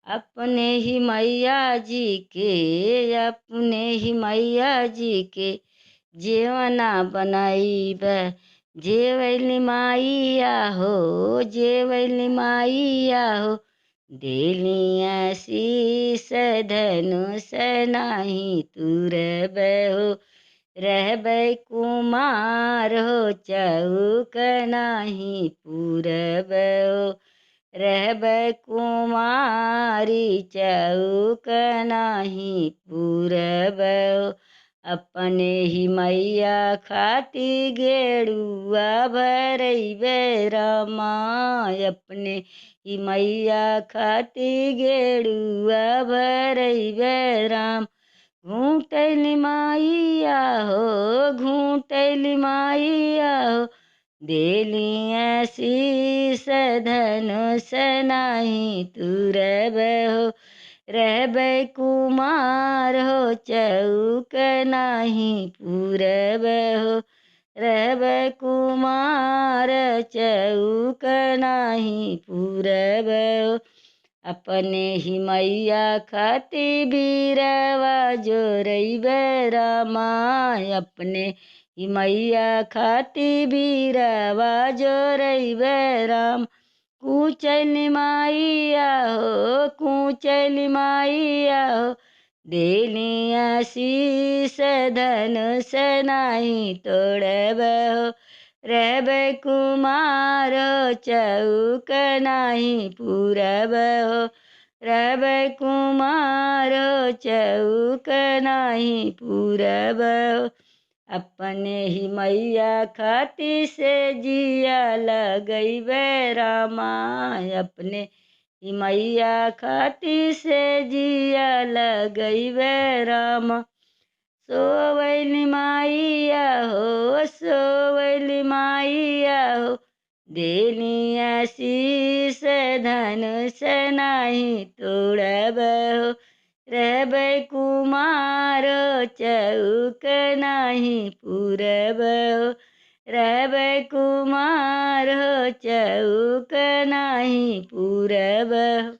अपने ही मैया जी के, अपने ही मैया जी के जेवना बनाईब। जेवैली माइया हो, जेवैली माइया हो, देलिया शीस धनुष नाही तुरब हो। रहबै कुमार हो, चौक नाही पूरब हो। रहबै कुमारी, चौक नाही पूरब हो। अपने ही मैया खाती गेड़ुआ भरैबे रामा। अपने ही मैया खाती गेड़ुआ भरैबे राम। घूंटैली माइया हो, घूंटैली माइया हो, देलिया शीस धनुष नाही तुरब हो। रहबै कुमार हो, चौक नाही पूरब हो। रहबै कुमार, चौक नाही पूरब हो। अपने ही मैया खाती बीरवा जोरैबे रामा। अपने ही मैया खाती बीरवा जोरैबे राम। कूचैली माइया हो, कूचैली माइया हो, देलिया शीस धनुष नाही तोड़ब हो। रहबै कुमार हो, चौक नाही पूरब हो। रहबै कुमार हो, चौक नाही पूरब हो। अपने ही मैया खाती से जिया लगैबे रामा। अपने ही मैया खाती से जिया लगैबे रामा। सोवैली माइया हो, सोवैली माइया हो, देलिया शीस धनुष नाही तोड़ब हो। रहबै कुमार हो, चौक नाही पूरब हो। रहबै कुमार हो, चौक नाही पूरब हो।